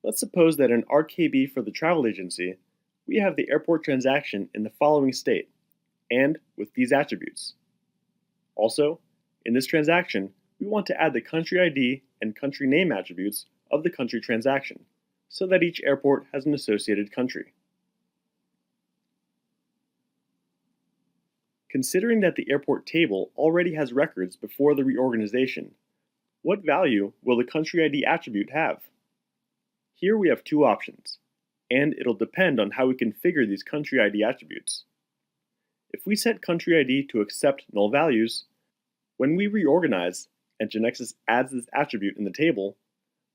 Let's suppose that in RKB for the travel agency, we have the airport transaction in the following state, and with these attributes. Also, in this transaction, we want to add the country ID and country name attributes of the country transaction, so that each airport has an associated country. Considering that the airport table already has records before the reorganization, what value will the country ID attribute have? Here we have two options, and it'll depend on how we configure these country ID attributes. If we set country ID to accept null values, when we reorganize and Genexus adds this attribute in the table,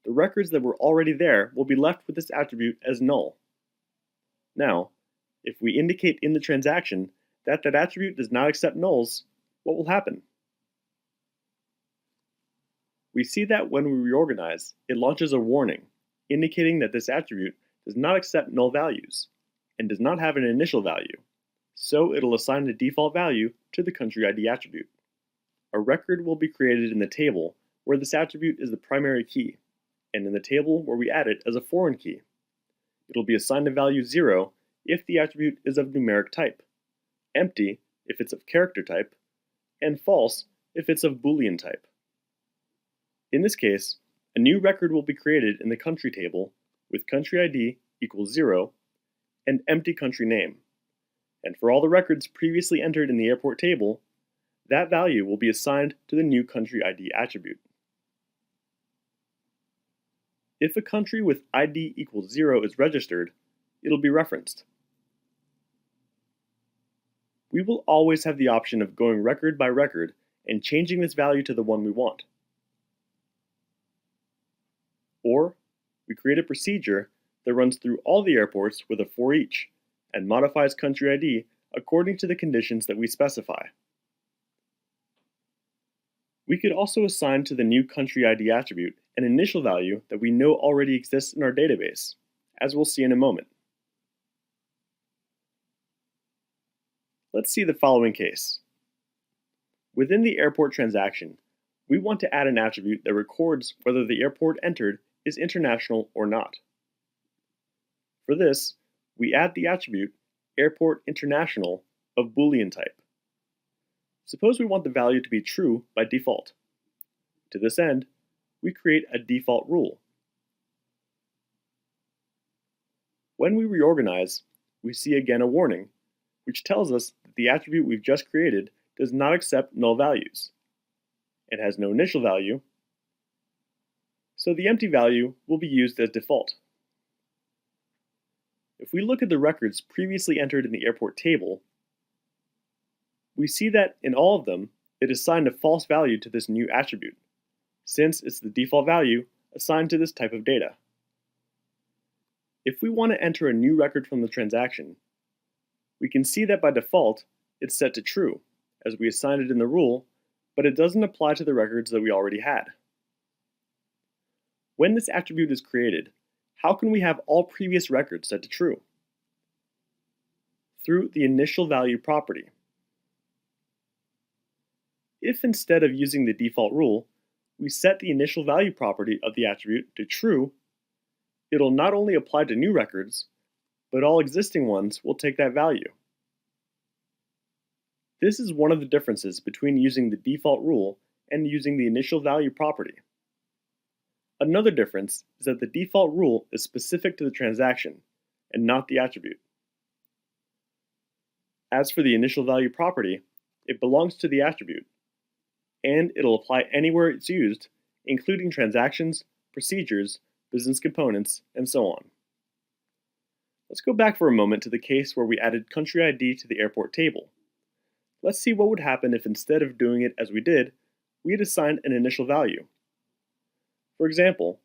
the records that were already there will be left with this attribute as null. Now, if we indicate in the transaction that that attribute does not accept nulls, what will happen? We see that when we reorganize, it launches a warning, indicating that this attribute does not accept null values and does not have an initial value, so it'll assign the default value to the country ID attribute. A record will be created in the table where this attribute is the primary key, and in the table where we add it as a foreign key. It'll be assigned a value 0 if the attribute is of numeric type, empty if it's of character type, and false if it's of Boolean type. In this case, a new record will be created in the country table with country ID equals 0 and empty country name. And for all the records previously entered in the airport table, that value will be assigned to the new country ID attribute. If a country with ID equals 0 is registered, it'll be referenced. We will always have the option of going record by record and changing this value to the one we want. Or, we create a procedure that runs through all the airports with a for each and modifies country ID according to the conditions that we specify. We could also assign to the new country ID attribute an initial value that we know already exists in our database, as we'll see in a moment. Let's see the following case. Within the airport transaction, we want to add an attribute that records whether the airport entered is international or not. For this, we add the attribute airport international of Boolean type. Suppose we want the value to be true by default. To this end, we create a default rule. When we reorganize, we see again a warning, which tells us that the attribute we've just created does not accept null values. It has no initial value, so the empty value will be used as default. If we look at the records previously entered in the airport table, we see that in all of them, it assigned a false value to this new attribute, since it's the default value assigned to this type of data. If we want to enter a new record from the transaction, we can see that by default, it's set to true, as we assigned it in the rule, but it doesn't apply to the records that we already had. When this attribute is created, how can we have all previous records set to true? Through the initial value property. If instead of using the default rule, we set the initial value property of the attribute to true, it'll not only apply to new records, but all existing ones will take that value. This is one of the differences between using the default rule and using the initial value property. Another difference is that the default rule is specific to the transaction and not the attribute. As for the initial value property, it belongs to the attribute, and it'll apply anywhere it's used, including transactions, procedures, business components, and so on. Let's go back for a moment to the case where we added country ID to the airport table. Let's see what would happen if instead of doing it as we did, we had assigned an initial value. For example,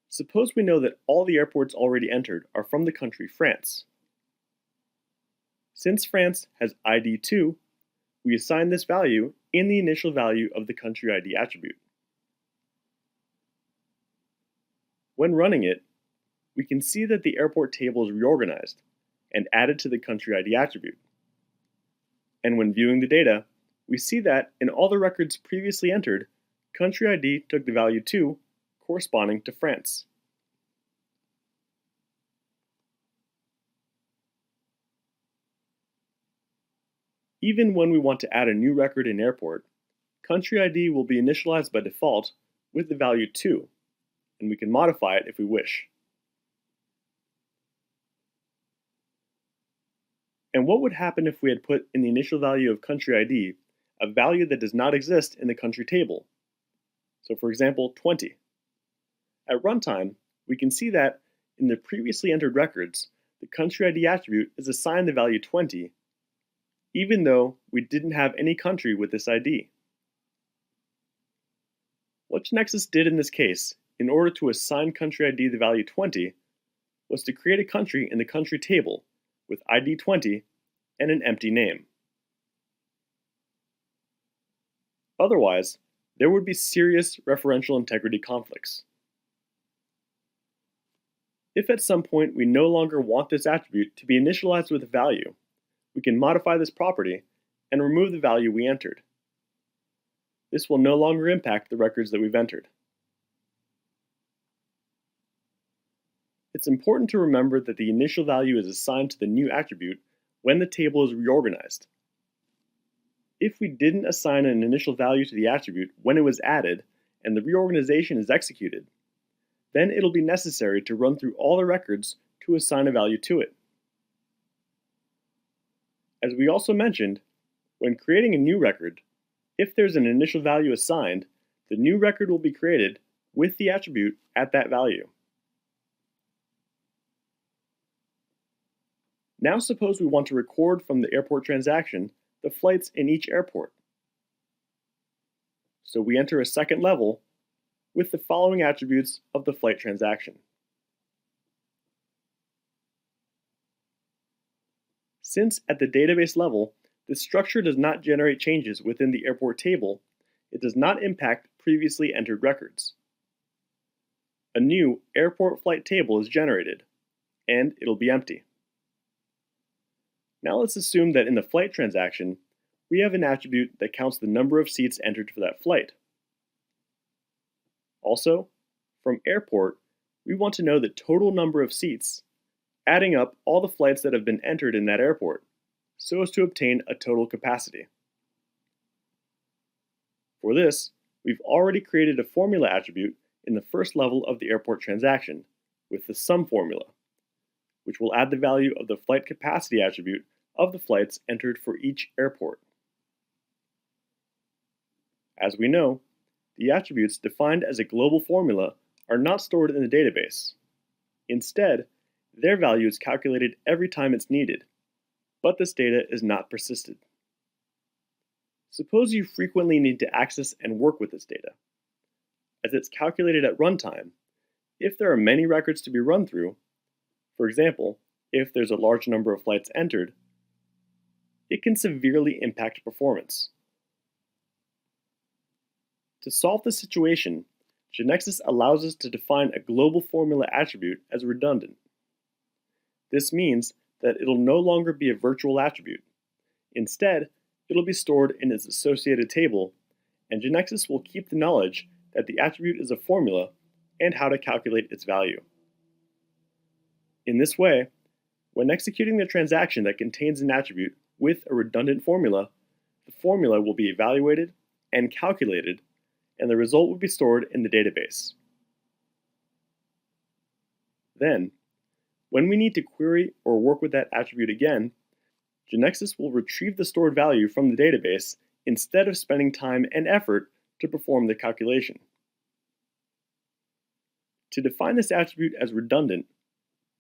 suppose we know that all the airports already entered are from the country France. Since France has ID 2, we assign this value in the initial value of the country ID attribute. When running it, we can see that the airport table is reorganized and added to the country ID attribute. And when viewing the data, we see that in all the records previously entered, country ID took the value 2 corresponding to France. Even when we want to add a new record in airport, country ID will be initialized by default with the value 2, and we can modify it if we wish. And what would happen if we had put in the initial value of country ID a value that does not exist in the country table? So for example, 20. At runtime, we can see that in the previously entered records, the country ID attribute is assigned the value 20, even though we didn't have any country with this ID. What Genexus did in this case, in order to assign country ID the value 20, was to create a country in the country table with ID 20 and an empty name. Otherwise, there would be serious referential integrity conflicts. If at some point we no longer want this attribute to be initialized with a value, we can modify this property and remove the value we entered. This will no longer impact the records that we've entered. It's important to remember that the initial value is assigned to the new attribute when the table is reorganized. If we didn't assign an initial value to the attribute when it was added and the reorganization is executed, then it'll be necessary to run through all the records to assign a value to it. As we also mentioned, when creating a new record, if there's an initial value assigned, the new record will be created with the attribute at that value. Now suppose we want to record from the airport transaction the flights in each airport. So we enter a second level with the following attributes of the flight transaction. Since at the database level, the structure does not generate changes within the airport table, it does not impact previously entered records. A new airport flight table is generated, and it'll be empty. Now let's assume that in the flight transaction, we have an attribute that counts the number of seats entered for that flight. Also, from airport, we want to know the total number of seats, adding up all the flights that have been entered in that airport, so as to obtain a total capacity. For this, we've already created a formula attribute in the first level of the airport transaction with the sum formula, which will add the value of the flight capacity attribute of the flights entered for each airport. As we know, the attributes defined as a global formula are not stored in the database. Instead, their value is calculated every time it's needed, but this data is not persisted. Suppose you frequently need to access and work with this data. As it's calculated at runtime, if there are many records to be run through, for example, if there's a large number of flights entered, it can severely impact performance. To solve this situation, Genexus allows us to define a global formula attribute as redundant. This means that it'll no longer be a virtual attribute. Instead, it'll be stored in its associated table, and Genexus will keep the knowledge that the attribute is a formula and how to calculate its value. In this way, when executing the transaction that contains an attribute with a redundant formula, the formula will be evaluated and calculated, and the result will be stored in the database. Then, when we need to query or work with that attribute again, Genexus will retrieve the stored value from the database instead of spending time and effort to perform the calculation. To define this attribute as redundant,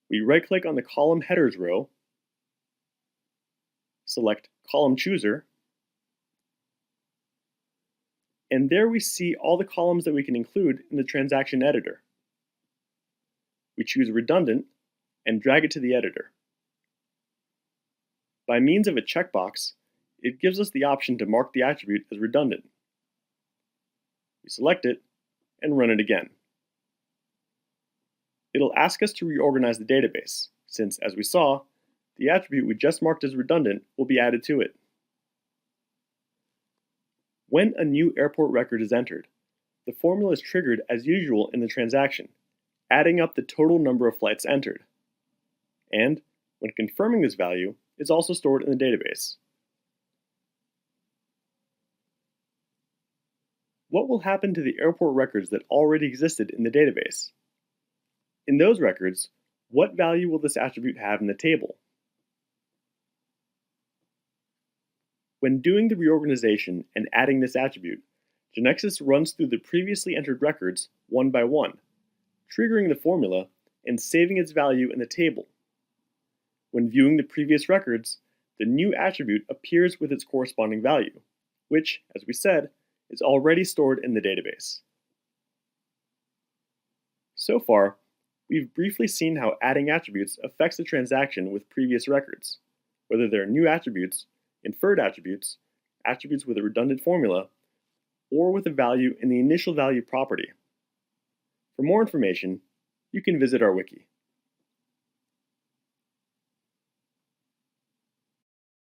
we right-click on the column headers row, select Column Chooser, and there we see all the columns that we can include in the transaction editor. We choose Redundant and drag it to the editor. By means of a checkbox, it gives us the option to mark the attribute as redundant. We select it and run it again. It'll ask us to reorganize the database, since, as we saw, the attribute we just marked as redundant will be added to it. When a new airport record is entered, the formula is triggered as usual in the transaction, adding up the total number of flights entered. And, when confirming this value, is also stored in the database. What will happen to the airport records that already existed in the database? In those records, what value will this attribute have in the table? When doing the reorganization and adding this attribute, Genexus runs through the previously entered records one by one, triggering the formula and saving its value in the table. When viewing the previous records, the new attribute appears with its corresponding value, which, as we said, is already stored in the database. So far, we've briefly seen how adding attributes affects a transaction with previous records, whether they're new attributes, inferred attributes, attributes with a redundant formula, or with a value in the initial value property. For more information, you can visit our wiki.